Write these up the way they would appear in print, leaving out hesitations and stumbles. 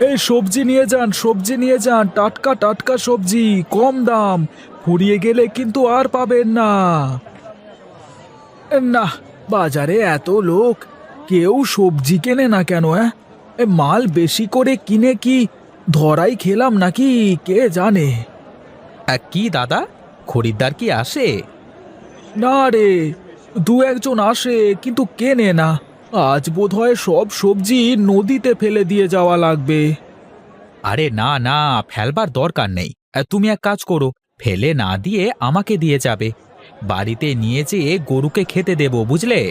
এই সবজি নিয়ে যান, সবজি নিয়ে যান, টাটকা টাটকা সবজি, কম দাম। ফুরিয়ে গেলে কিন্তু আর পাবেন না। না, বাজারে এত লোক, কেউ সবজি কেনে না কেন? মাল বেশি করে কিনে কি ধরাই খেলাম নাকি কে জানে। কি দাদা, খরিদ্দার কি আসে? না রে, দু একজন আসে কিন্তু কেনে না। আজ বোধহয় সব সবজি নদীতে ফেলে দিয়ে যাওয়া লাগবে। আরে না না, ফেলবার দরকার নেই। তুমি এক কাজ করো, ফেলে না দিয়ে আমাকে দিয়ে যাবে। বাড়িতে নিয়ে যেয়ে গরুকে খেতে দেবো, বুঝলে?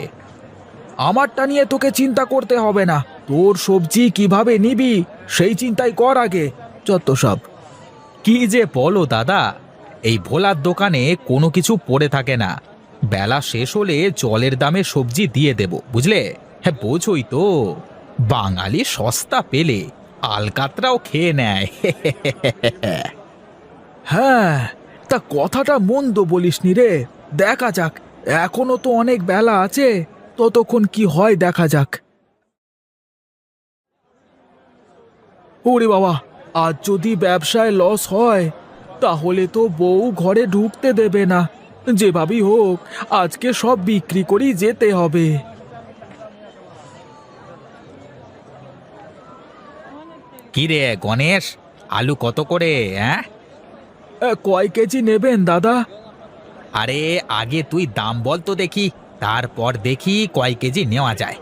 আমারটা নিয়ে তোকে চিন্তা করতে হবে না, তোর সবজি কিভাবে নিবি সেই চিন্তাই কর আগে। যত সব। কি যে বলো দাদা, এই ভোলার দোকানে কোনো কিছু পড়ে থাকে না। বেলা শেষ হলে জলের দামে সবজি দিয়ে দেব, বুঝলে? হ্যাঁ, বোঝোই তো, বাঙালি সস্তা পেলে আলকাতরাও খেয়ে নেয়। হ্যাঁ, তা কথাটা মন্দ বলিসনি রে। দেখা যাক, এখনো তো অনেক বেলা আছে, ততক্ষণ কি হয় দেখা যাক। ওরে বাবা, আজ যদি ব্যবসায় লস হয় তাহলে তো বউ ঘরে ঢুকতে দেবে না। যেভাবেই হোক আজকে সব বিক্রি করেই যেতে হবে। কি রে গণেশ, আলু কত করে? হ্যাঁ, কয় কেজি নেবেন দাদা? আরে আগে তুই দাম বল তো দেখি, তারপর দেখি কয় কেজি নেওয়া যায়।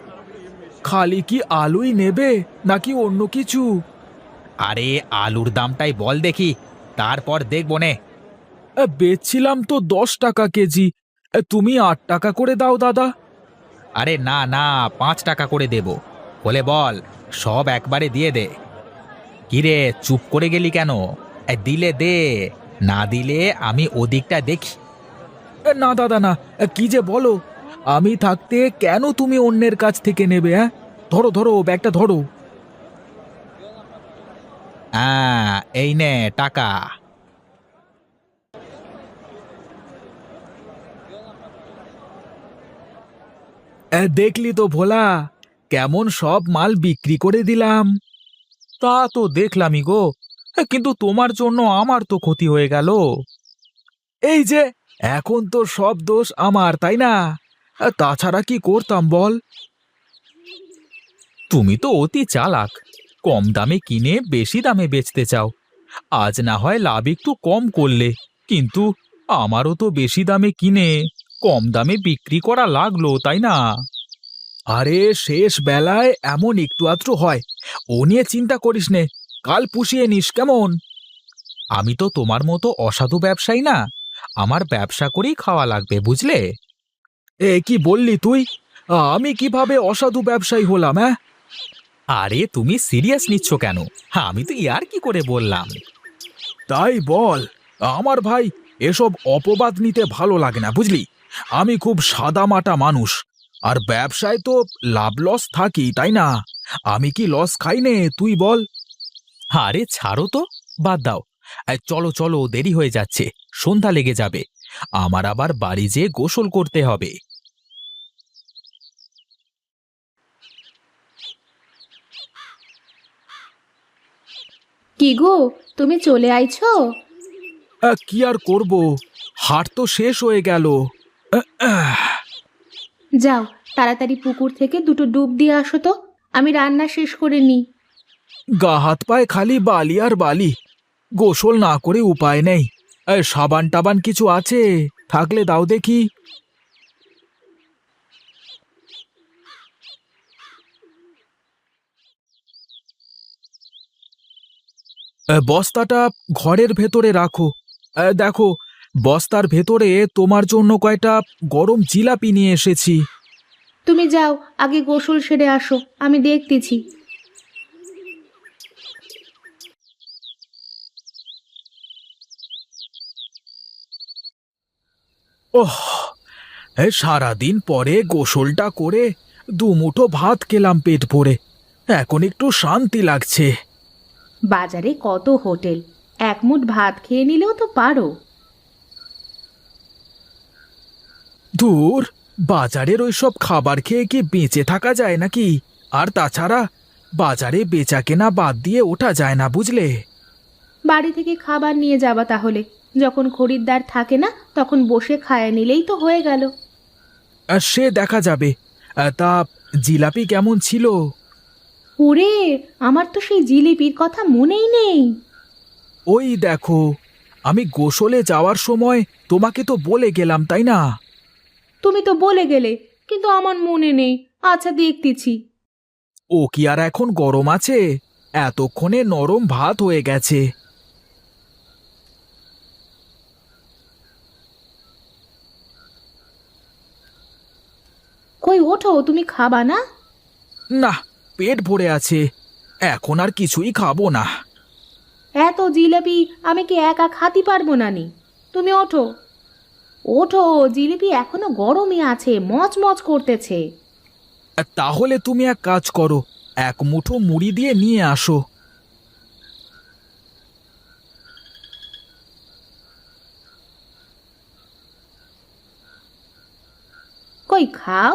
খালি কি আলুই নেবে নাকি অন্য কিছু? আরে আলুর দামটাই বল দেখি, তারপর দেখবো নে। বেচছিলাম তো 10 টাকা কেজি, তুমি 8 টাকা করে দাও দাদা। আরে না না, 5 টাকা করে দেব। বলে বল, সব একবারে দিয়ে দে। কিরে চুপ করে গেলি কেন? দিলে দে, না দিলে আমি ওদিকটা দেখি। না দাদা না, কি যে বলো, আমি থাকতে কেন তুমি অন্যের কাছ থেকে নেবে? ধরো ধরো, ব্যাগটা ধরো। এই নে টাকা। দেখলি তো ভোলা, কেমন সব মাল বিক্রি করে দিলাম। তা তো দেখলামই গো, কিন্তু তোমার জন্য আমার তো ক্ষতি হয়ে গেল। এই যে, এখন তো সব দোষ আমার, তাই না? তাছাড়া কি করতাম বল? তুমি তো অতি চালাক, কম দামে কিনে বেশি দামে বেচতে চাও। আজ না হয় লাভ একটু কম করলে, কিন্তু আমারও তো বেশি দামে কিনে কম দামে বিক্রি করা লাগলো, তাই না? আরে শেষ বেলায় এমন একটু আধটু হয়, ও নিয়ে চিন্তা করিস নে, কাল পুষিয়ে নিস কেমন? আমি তো তোমার মতো অসাধু ব্যবসায়ী না, আমার ব্যবসা করেই খাওয়া লাগবে, বুঝলে? কি বললি তুই? আমি কিভাবে অসাধু ব্যবসায়ী হলাম? আরে তুমি সিরিয়াস নিচ্ছ কেন? আমি তো ইয়ার কি করে বললাম। তাই বল। আমার ভাই, এসব অপবাদ নিতে ভালো লাগে না, বুঝলি? আমি খুব সাদামাটা মানুষ, আর ব্যবসায় তো লাভ লস থাকি, তাই না? আমি কি লস খাই নে, তুই বল। আরে ছাড়ো তো, বাদ দাও। চলো চলো, দেরি হয়ে যাচ্ছে, সন্ধ্যা লেগে যাবে। আমার আবার বাড়ি যেয়ে গোসল করতে হবে। কি গো, তুমি চলে আইছো? কি আর করব, হাট তো শেষ হয়ে গেল। যাও, তাড়াতাড়ি পুকুর থেকে দুটো ডুব দিয়ে আসো তো, আমি রান্না শেষ করে নিই। গা হাত পায়ে খালি বালি আর বালি, গোসল না করে উপায় নেই। সাবান টাবান কিছু আছে? থাকলে দাও দেখি। বস্তাটা ঘরের ভেতরে রাখো। দেখো, বস্তার ভেতরে তোমার জন্য কয়টা গরম জিলাপি নিয়ে এসেছি। তুমি যাও, আগে গোসল সেরে আসো, আমি দেখতেছি। ওহ, সারাদিন পরে গোসলটা করে দুমুঠো ভাত খেলাম পেট ভরে, এখন একটু শান্তি লাগছে। বাজারে কত হোটেল, এক মুঠ ভাত খেয়ে নিলেও তো পারো। ধুর, বাজারের ওইসব খাবার খেয়ে কি বেঁচে থাকা যায় নাকি? আর তাছাড়া বাজারে বেচা কেনা বাদ দিয়ে ওঠা যায় না, বুঝলে? বাড়ি থেকে খাবার নিয়ে যাবা তাহলে। যখন খরিদ্দার থাকে না তখন বসে খায় নিলেই তো হয়ে গেল। সে দেখা যাবে। তা জিলাপি কেমন ছিল? ওরে, আমার তো সেই জিলিপির কথা মনেই নেই। ওই দেখো, আমি গোসলে যাওয়ার সময় তোমাকে তো বলে গেলাম, তাই না? তুমি তো বলে গেলে, কিন্তু আমার মনে নেই। আচ্ছা, দেখতেছি। ও কি আর এখন গরম আছে? এতক্ষণে নরম ভাত হয়ে গেছে। কই ওঠো, তুমি খাবা না? না, পেট ভরে আছে, এখন আর কিছুই খাবো না। এত জিলিপি আমি কি একা খাতে পারবো না নি? তুমি ওঠো, ওঠো, জিলিপি এখনো গরমই আছে, মচমচ করতেছে। তাহলে তুমি এক কাজ করো, এক মুঠো মুড়ি দিয়ে নিয়ে আসো। কই খাও।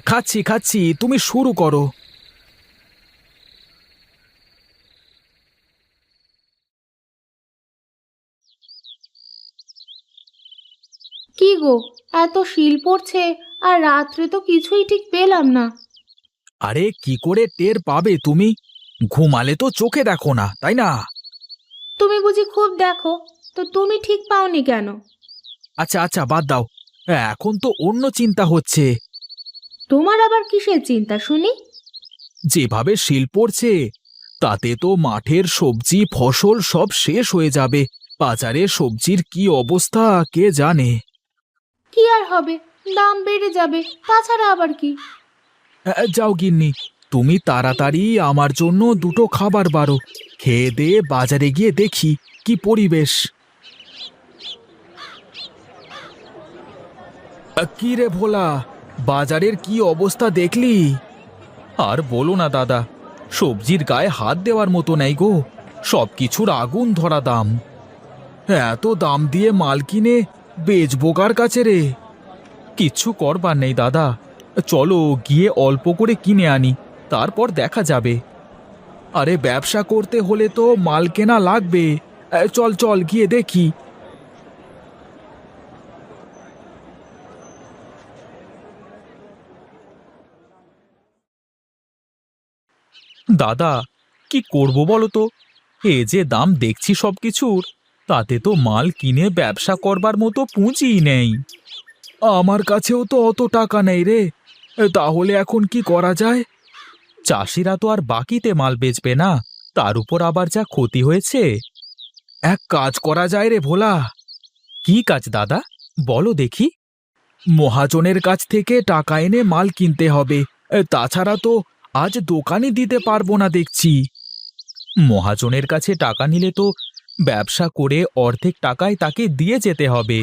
খাচ্ছি খাচ্ছি, তুমি শুরু করো। কি গো, এত শিল পড়ছে, আর রাত্রে তো কিছুই ঠিক পেলাম না। আরে কি করে টের পাবে তুমি? ঘুমালে তো চোখে দেখো না, তাই না? তুমি বুঝি খুব দেখো, তো তুমি ঠিক পাওনি কেন? আচ্ছা আচ্ছা, বাদ দাও। এখন তো অন্য চিন্তা হচ্ছে। তোমার আবার কিসের চিন্তা শুনি? যেভাবে শিল পড়ছে, তাতে তো মাঠের সবজি ফসল সব শেষ হয়ে যাবে। বাজারে সবজির কি অবস্থা কে জানে। কি আর হবে, দাম বেড়ে যাবে, তাছাড়া আবার কি। যাও গিন্নি, তুমি তাড়াতাড়ি আমার জন্য দুটো খাবার বারো। খেয়ে দিয়ে বাজারে গিয়ে দেখি কি পরিবেশ। কি রে ভোলা, বাজারের কি অবস্থা দেখলি? আর বলো না দাদা, সবজির গায়ে হাত দেওয়ার মতো নেই গো। সবকিছুর আগুন ধরা দাম। এত দাম দিয়ে মাল কিনে বেচবো কার কাছে রে? কিচ্ছু করবার নেই দাদা, চলো গিয়ে অল্প করে কিনে আনি, তারপর দেখা যাবে। আরে ব্যবসা করতে হলে তো মাল কেনা লাগবে। চল চল গিয়ে দেখি। দাদা, কি করব বলো তো? এ যে দাম দেখছি সবকিছুর, তাতে তো মাল কিনে ব্যবসা করবার মতো পুঁজিই নেই। আমার কাছেও তো অত টাকা নেই রে। তাহলে এখন কি করা যায়? চাষিরা তো আর বাকিতে মাল বেচবে না, তার উপর আবার যা ক্ষতি হয়েছে। এক কাজ করা যায় রে ভোলা। কি কাজ দাদা, বলো দেখি। মহাজনের কাছ থেকে টাকা এনে মাল কিনতে হবে। তাছাড়া তো আজ দোকানই দিতে পারবো না দেখছি। মহাজনের কাছে টাকা নিলে তো ব্যবসা করে অর্ধেক টাকায় তাকে দিয়ে যেতে হবে।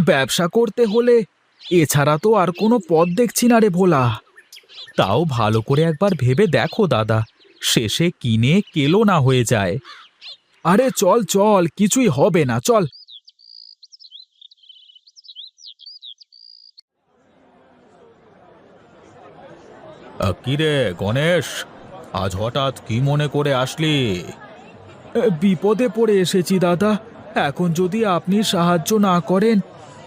ব্যবসা করতে হলে এছাড়া তো আর কোনো পথ দেখছি না রে ভোলা। তাও ভালো করে একবার ভেবে দেখো দাদা, শেষে কিনে কেলো না হয়ে যায়। আরে চল চল, কিছুই হবে না, চল। কিরে গণেশ, আজ হঠাৎ কি মনে করে আসলি? বিপদে পড়ে এসেছি দাদা। এখন যদি আপনি সাহায্য না করেন,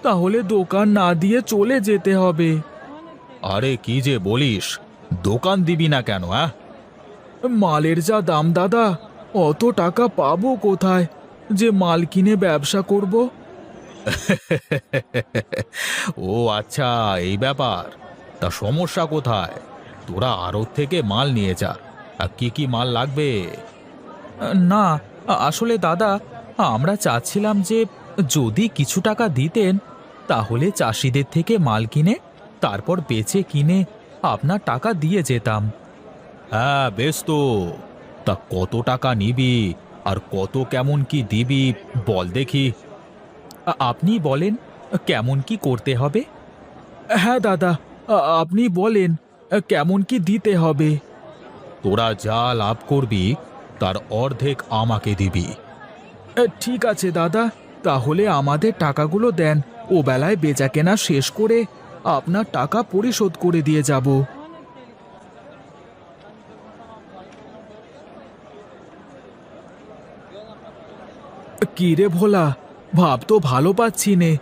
তাহলে দোকান না দিয়ে চলে যেতে হবে। আরে কি যে বলিস, দোকান দিবি না কেন? মালের যা দাম দাদা, অত টাকা পাবো কোথায় যে মাল কিনে ব্যবসা করব? ও আচ্ছা, এই ব্যাপার। তা সমস্যা কোথায়? তোরা আড়ত থেকে মাল নিয়ে যা। কি কি মাল লাগবে? না, আসলে দাদা, আমরা চাচ্ছিলাম যে যদি কিছু টাকা দিতেন, তাহলে চাষিদের থেকে মাল কিনে তারপর বেচে কিনে আপনার টাকা দিয়ে যেতাম। হ্যাঁ বেশ তো। তা কত টাকা নিবি আর কত কেমন কি দিবি বল দেখি। আপনি বলেন কেমন কি করতে হবে। হ্যাঁ দাদা, আপনি বলেন কেমন কি দিতে হবে। তোরা যা লাভ করবি তার অর্ধেক আমাকে দিবি। ঠিক আছে দাদা, তাহলে আমাদের টাকাগুলো দেন। ও বেলায় বেচা কেনা শেষ করে আপনার টাকা পরিশোধ করে দিয়ে যাব। কি রে ভোলা, ভাব তো ভালো পাচ্ছি নে।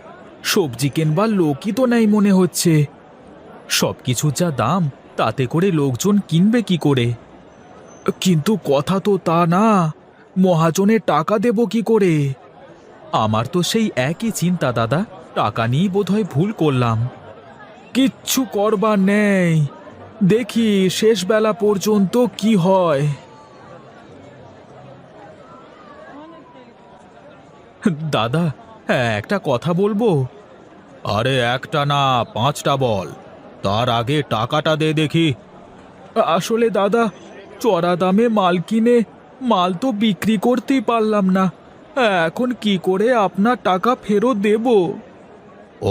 সবজি কেনবার লোকই তো নাই মনে হচ্ছে। সবকিছু যা দাম, তাতে করে লোকজন কিনবে কি করে? কিন্তু কথা তো তা না, মহাজনের টাকা দেব কি করে? আমার তো সেই একই চিন্তা দাদা, টাকা নিয়েই বোধহয় ভুল করলাম। কিচ্ছু করবার নেই, দেখি শেষ বেলা পর্যন্ত কি হয়। দাদা, একটা কথা বলবো? আরে একটা না, 5টা বল, তার আগে টাকাটা দে দেখি। আসলে দাদা, চড়া দামে মাল কিনে মাল তো বিক্রি করতেই পারলাম না, এখন কি করে আপনার টাকা ফেরত দেব?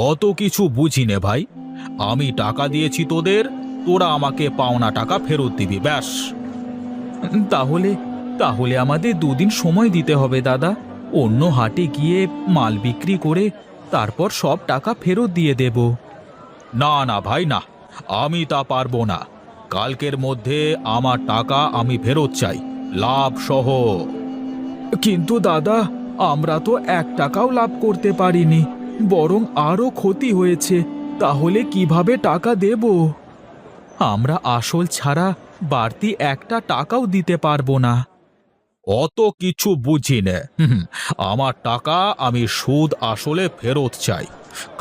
অত কিছু বুঝি নে ভাই, আমি টাকা দিয়েছি তোদের, তোরা আমাকে পাওনা টাকা ফেরত দিবি, ব্যাস। তাহলে তাহলে আমাদের 2 দিন সময় দিতে হবে দাদা। অন্য হাটে গিয়ে মাল বিক্রি করে তারপর সব টাকা ফেরত দিয়ে দেব। না না ভাই না, আমি তা পারবো না। কালকের মধ্যে আমার টাকা আমি ফেরত চাই, লাভ সহ। কিন্তু দাদা, আমরা তো 1 টাকাও লাভ করতে পারিনি, বরং আরো ক্ষতি হয়েছে, তাহলে কিভাবে টাকা দেব? আমরা আসল ছাড়া বাড়তি 1টা টাকাও দিতে পারবো না। অত কিছু বুঝি নে, আমার টাকা আমি সুদ আসলে ফেরত চাই।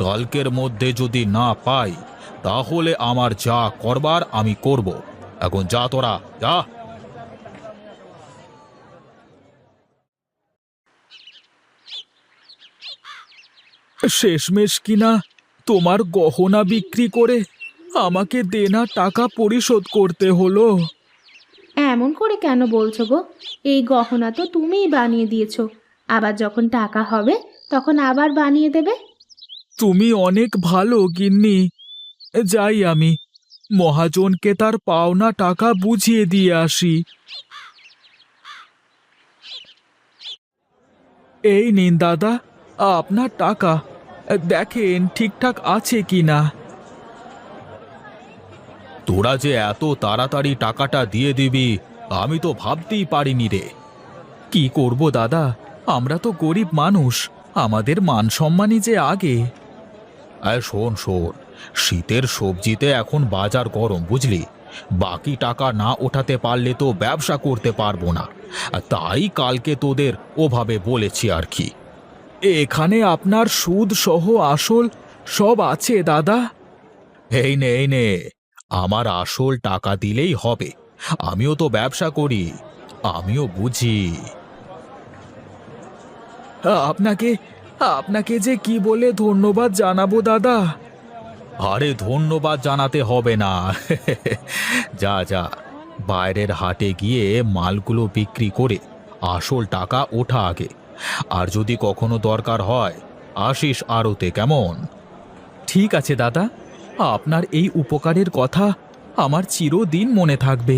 কালকের মধ্যে যদি না পাই, তাহলে আমার যা করবার আমি করব। এখন যা, তোরা যা। শেষমেশ কিনা তোমার গহনা বিক্রি করে আমাকে দেনা টাকা পরিশোধ করতে হলো। এমন করে কেন বলছো গো? এই গহনা তো তুমিই বানিয়ে দিয়েছো, আবার যখন টাকা হবে তখন আবার বানিয়ে দেবে। তুমি অনেক ভালো গিন্নি। যাই, আমি মহাজনকে তার পাওনা টাকা বুঝিয়ে দিয়ে আসি। এই নিন দাদা, আপনার টাকা, দেখেন ঠিকঠাক আছে কিনা। তোরা যে এত তাড়াতাড়ি টাকাটা দিয়ে দিবি, আমি তো ভাবতেই পারিনি রে। কি করব দাদা, আমরা তো গরিব মানুষ, আমাদের মান সম্মানই যে আগে। শোন শোন, শীতের সবজিতে এখন বাজার গরম, বুঝলি? বাকি টাকা না ওঠাতে পারলে তো ব্যবসা করতে পারবো না, তাই কালকে তোদের ওভাবে বলেছি আর কি। এখানে আপনার সুদ সহ আসল সব আছে দাদা। এই নে এই নে, আমার আসল টাকা দিলেই হবে, আমিও তো ব্যবসা করি, আমিও বুঝি। আপনাকে আপনাকে যে কি বলে ধন্যবাদ জানাবো দাদা। আরে ধন্যবাদ জানাতে হবে না। যা যা, বাইরের হাটে গিয়ে মালগুলো বিক্রি করে আসল টাকা ওঠা আগে, আর যদি কখনো দরকার হয় আসিস আড়তে, কেমন? ঠিক আছে দাদা, আপনার এই উপকারের কথা আমার চিরদিন মনে থাকবে।